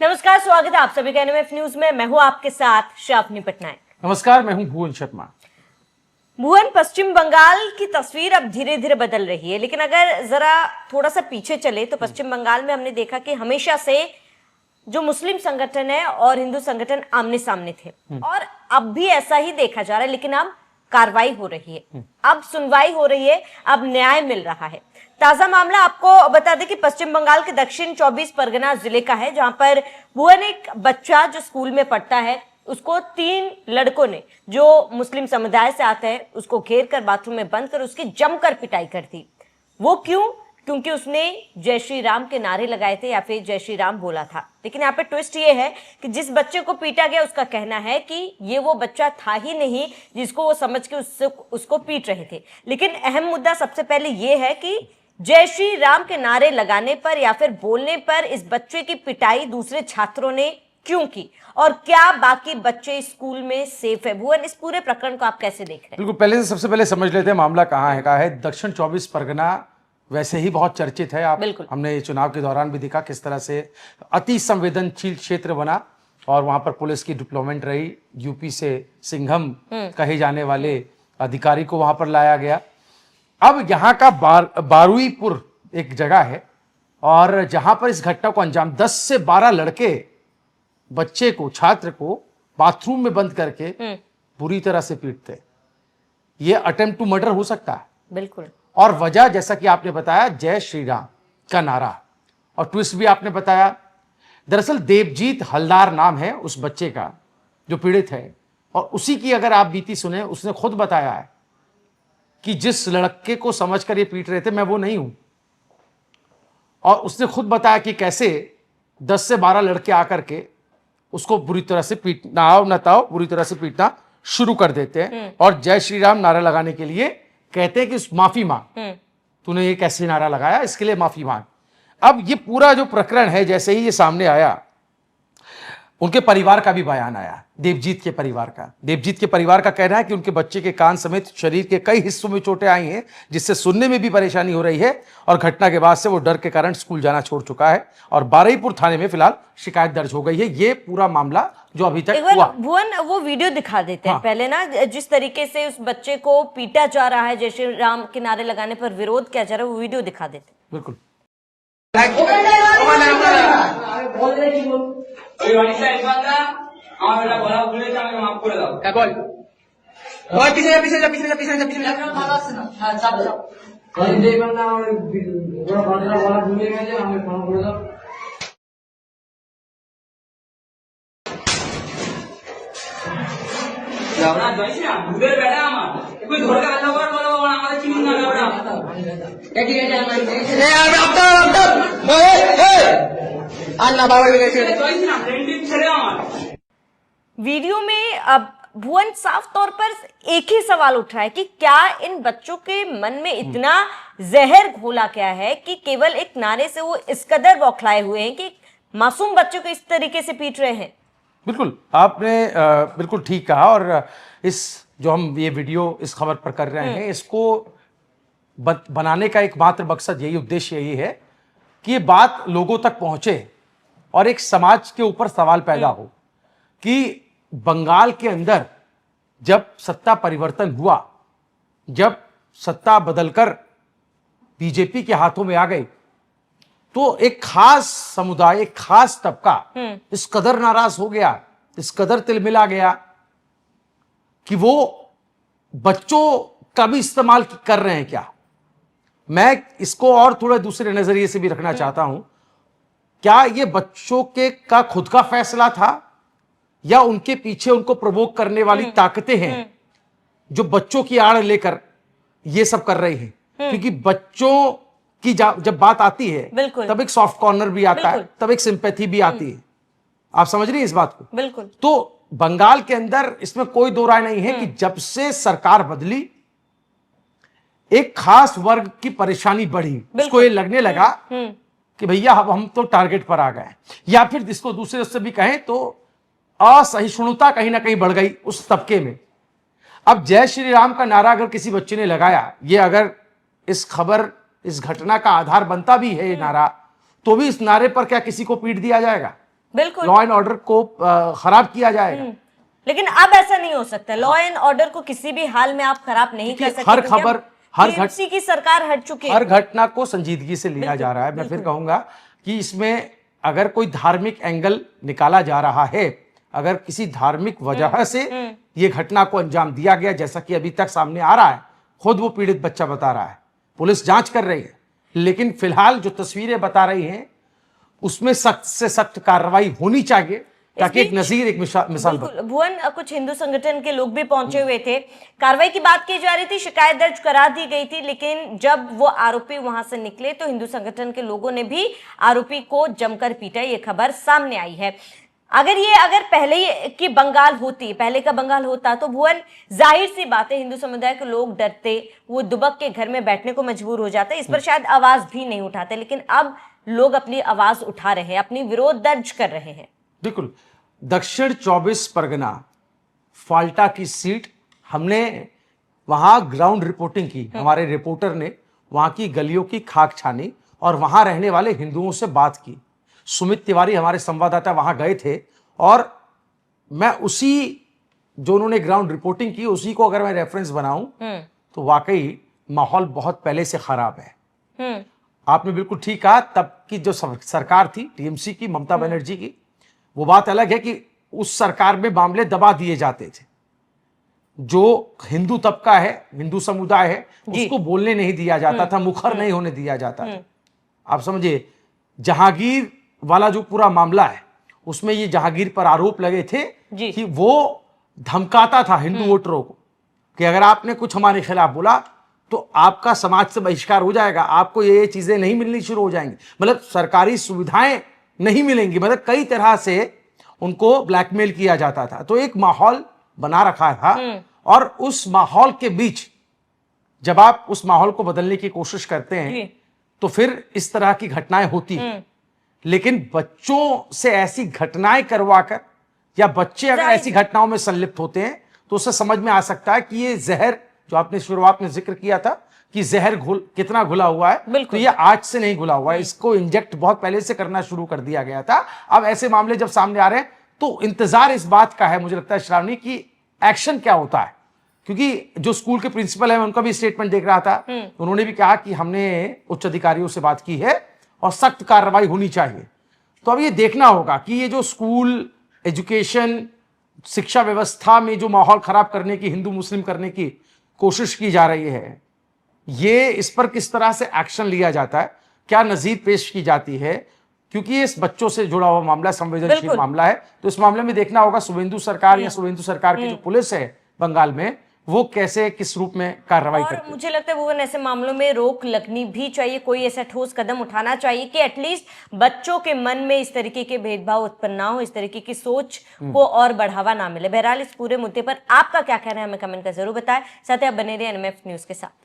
नमस्कार, स्वागत है आप सभी का एनएमएफ न्यूज में। मैं हूं आपके साथ शाफनी पटनायक। नमस्कार, मैं हूं भुवन शर्मा। भुवन, पश्चिम बंगाल की तस्वीर अब धीरे धीरे बदल रही है, लेकिन अगर जरा थोड़ा सा पीछे चले तो पश्चिम बंगाल में हमने देखा कि हमेशा से जो मुस्लिम संगठन है और हिंदू संगठन आमने सामने थे और अब भी ऐसा ही देखा जा रहा है। लेकिन अब कार्रवाई हो रही है, अब सुनवाई हो रही है, अब न्याय मिल रहा है। ताजा मामला आपको बता दें कि पश्चिम बंगाल के दक्षिण 24 परगना जिले का है, जहां पर भुवन एक बच्चा जो स्कूल में पढ़ता है, उसको 3 लड़कों ने जो मुस्लिम समुदाय से आते हैं उसको घेर कर बाथरूम में बंद कर उसकी जमकर पिटाई कर दी। वो क्यों? क्योंकि उसने जय श्री राम के नारे लगाए थे या फिर जय श्री राम बोला था। लेकिन यहाँ पे ट्विस्ट ये है कि जिस बच्चे को पीटा गया उसका कहना है कि ये वो बच्चा था ही नहीं जिसको वो समझ के उसको पीट रहे थे। लेकिन अहम मुद्दा सबसे पहले ये है कि जय श्री राम के नारे लगाने पर या फिर बोलने पर इस बच्चे की पिटाई दूसरे छात्रों ने क्यों की और क्या बाकी बच्चे स्कूल में सेफ है? भुवन, इस पूरे प्रकरण को आप कैसे देख रहे हैं? बिल्कुल, पहले से सबसे पहले समझ लेते हैं मामला कहाँ है का है। दक्षिण 24 परगना वैसे ही बहुत चर्चित है। हमने चुनाव के दौरान भी देखा किस तरह से अति संवेदनशील क्षेत्र बना और वहां पर पुलिस की डिप्लॉयमेंट रही। यूपी से सिंघम कहे जाने वाले अधिकारी को वहां पर लाया गया। अब यहाँ का बारुईपुर एक जगह है और जहां पर इस घटना को अंजाम 10 से 12 लड़के बच्चे को, छात्र को बाथरूम में बंद करके बुरी तरह से पीटते। ये अटेम्प्ट टू मर्डर हो सकता है। बिल्कुल। और वजह जैसा कि आपने बताया, जय श्री राम का नारा। और ट्विस्ट भी आपने बताया, दरअसल देवजीत हलदार नाम है उस बच्चे का जो पीड़ित है। और उसी की अगर आप बीती सुने, उसने खुद बताया है कि जिस लड़के को समझकर ये पीट रहे थे मैं वो नहीं हूं। और उसने खुद बताया कि कैसे 10 से 12 लड़के आकर के उसको बुरी तरह से बुरी तरह से पीटना शुरू कर देते हैं और जय श्री राम नारा लगाने के लिए कहते हैं कि माफी मांग, तूने ये कैसे नारा लगाया, इसके लिए माफी मांग। अब ये पूरा जो प्रकरण है, जैसे ही ये सामने आया, उनके परिवार का भी बयान आया। देवजीत के परिवार का कहना है कि उनके बच्चे के कान समेत शरीर के कई हिस्सों में चोटें आई हैं, जिससे सुनने में भी परेशानी हो रही है और घटना के बाद से वो डर के कारण स्कूल जाना छोड़ चुका है और बारुईपुर थाने में फिलहाल शिकायत दर्ज हो गई है। ये पूरा मामला जो अभी तक हुआ। भुवन, वो वीडियो दिखा देते हैं पहले ना, जिस तरीके से उस बच्चे को पीटा जा रहा है, जय श्री राम के नारे लगाने पर विरोध किया जा रहा है, वो वीडियो दिखा देते हैं। बिल्कुल। वीडियो में अब भुवन साफ तौर पर एक ही सवाल उठ रहा है कि क्या इन बच्चों के मन में इतना जहर घोला क्या है कि केवल एक नारे से वो इस कदर बौखलाए हुए हैं कि मासूम बच्चों को इस तरीके से पीट रहे हैं? बिल्कुल, आपने बिल्कुल ठीक कहा। और इस जो हम ये वीडियो इस खबर पर कर रहे हैं, इसको बनाने का एकमात्र मकसद यही, उद्देश्य यही है कि ये बात लोगों तक पहुंचे और एक समाज के ऊपर सवाल पैदा हो कि बंगाल के अंदर जब सत्ता परिवर्तन हुआ, जब सत्ता बदलकर बीजेपी के हाथों में आ गई, तो एक खास समुदाय, एक खास तबका इस कदर नाराज हो गया, इस कदर तिलमिला गया कि वो बच्चों का भी इस्तेमाल कर रहे हैं क्या। मैं इसको और थोड़ा दूसरे नजरिए से भी रखना चाहता हूं। क्या ये बच्चों के का खुद का फैसला था या उनके पीछे उनको प्रवोक करने वाली ताकतें हैं जो बच्चों की आड़ लेकर ये सब कर रही हैं? क्योंकि बच्चों की जब बात आती है तब एक सॉफ्ट कॉर्नर भी आता है, तब एक सिंपैथी भी आती है। आप समझ रही हैं इस बात को? बिल्कुल। तो बंगाल के अंदर इसमें कोई दो राय नहीं है कि जब से सरकार बदली, एक खास वर्ग की परेशानी बढ़ी। उसको ये लगने लगा कि भैया हम तो टारगेट पर आ गए, या फिर जिसको दूसरे से भी कहें तो असहिष्णुता कहीं ना कहीं बढ़ गई उस तबके में। अब जय श्री राम का नारा अगर किसी बच्चे ने लगाया, ये अगर इस खबर, इस घटना का आधार बनता भी है ये नारा, तो भी इस नारे पर क्या किसी को पीट दिया जाएगा? बिल्कुल। लॉ एंड ऑर्डर को खराब किया जाएगा। लेकिन अब ऐसा नहीं हो सकता, लॉ एंड ऑर्डर को किसी भी हाल में आप खराब नहीं कर क्योंकि सकते, हर क्योंकि खबर, अब हर टीएमसी की सरकार हट चुकी हर है। घटना को संजीदगी से लिया जा रहा है। मैं फिर कहूंगा कि इसमें अगर कोई धार्मिक एंगल निकाला जा रहा है, अगर किसी धार्मिक वजह से ये घटना को अंजाम दिया गया, जैसा कि अभी तक सामने आ रहा है, खुद वो पीड़ित बच्चा बता रहा है, पुलिस जांच कर रही है, लेकिन फिलहाल जो तस्वीरें बता रही हैं उसमें सख्त से सख्त कार्रवाई होनी चाहिए, ताकि एक नजीर, एक मिसाल बिल्कुल भुवन, कुछ हिंदू संगठन के लोग भी पहुंचे हुए थे, कार्रवाई की बात की जा रही थी, शिकायत दर्ज करा दी गई थी, लेकिन जब वो आरोपी वहां से निकले तो हिंदू संगठन के लोगों ने भी आरोपी को जमकर पीटा, ये खबर सामने आई है। अगर पहले की बंगाल होती, पहले का बंगाल होता तो भुवन, जाहिर सी बात है हिंदू समुदाय के लोग डरते, वो दुबक के घर में बैठने को मजबूर हो जाते, इस पर शायद आवाज भी नहीं उठाते, लेकिन अब लोग अपनी आवाज उठा रहे हैं, अपनी विरोध दर्ज कर रहे हैं। बिल्कुल। दक्षिण 24 परगना फाल्टा की सीट, हमने वहां ग्राउंड रिपोर्टिंग की, हमारे रिपोर्टर ने वहां की गलियों की खाक छानी और वहां रहने वाले हिंदुओं से बात की। सुमित तिवारी हमारे संवाददाता वहां गए थे, और मैं उसी जो उन्होंने ग्राउंड रिपोर्टिंग की उसी को अगर मैं रेफरेंस बनाऊं तो वाकई माहौल बहुत पहले से खराब है। आपने बिल्कुल ठीक कहा, तब की जो सरकार थी टीएमसी की, ममता बनर्जी की, वो बात अलग है कि उस सरकार में मामले दबा दिए जाते थे। जो हिंदू तबका है, हिंदू समुदाय है, उसको बोलने नहीं दिया जाता था, मुखर नहीं होने दिया जाता था। आप समझिए, जहांगीर वाला जो पूरा मामला है उसमें ये जहांगीर पर आरोप लगे थे कि वो धमकाता था हिंदू वोटरों को कि अगर आपने कुछ हमारे खिलाफ बोला तो आपका समाज से बहिष्कार हो जाएगा, आपको ये चीजें नहीं मिलनी शुरू हो जाएंगी, मतलब सरकारी सुविधाएं नहीं मिलेंगी, मतलब कई तरह से उनको ब्लैकमेल किया जाता था। तो एक माहौल बना रखा था, और उस माहौल के बीच जब आप उस माहौल को बदलने की कोशिश करते हैं तो फिर इस तरह की घटनाएं होती हैं। लेकिन बच्चों से ऐसी घटनाएं करवाकर, या बच्चे अगर ऐसी घटनाओं में संलिप्त होते हैं तो उससे समझ में आ सकता है कि ये जहर, जो आपने शुरुआत में जिक्र किया था कि जहर कितना घुला हुआ है, तो ये आज से नहीं घुला हुआ है, इसको इंजेक्ट बहुत पहले से करना शुरू कर दिया गया था। अब ऐसे मामले जब सामने आ रहे हैं तो इंतजार इस बात का है, मुझे लगता है श्रावणी, की एक्शन क्या होता है, क्योंकि जो स्कूल के प्रिंसिपल है उनका भी स्टेटमेंट देख रहा था, उन्होंने भी कहा कि हमने उच्च अधिकारियों से बात की है और सख्त कार्रवाई होनी चाहिए। तो अब ये देखना होगा कि ये जो स्कूल, एजुकेशन, शिक्षा व्यवस्था में जो माहौल खराब करने की, हिंदू मुस्लिम करने की कोशिश की जा रही है, ये इस पर किस तरह से एक्शन लिया जाता है, क्या नजीर पेश की जाती है, क्योंकि ये इस बच्चों से जुड़ा हुआ मामला, संवेदनशील मामला है। तो इस मामले में देखना होगा शुभेंदु सरकार या शुभेंदु सरकार की जो पुलिस है बंगाल में, वो कैसे, किस रूप में कार्रवाई करती है। मुझे लगता है भुवन, ऐसे मामलों में रोक लगनी भी चाहिए, कोई ऐसा ठोस कदम उठाना चाहिए कि एटलीस्ट बच्चों के मन में इस तरीके के भेदभाव उत्पन्न ना हो, इस तरीके की सोच को और बढ़ावा ना मिले। बहरहाल इस पूरे मुद्दे पर आपका क्या कहना है हमें कमेंट कर जरूर बताएं। साथ ही आप बने रहिए एनएमएफ न्यूज के साथ।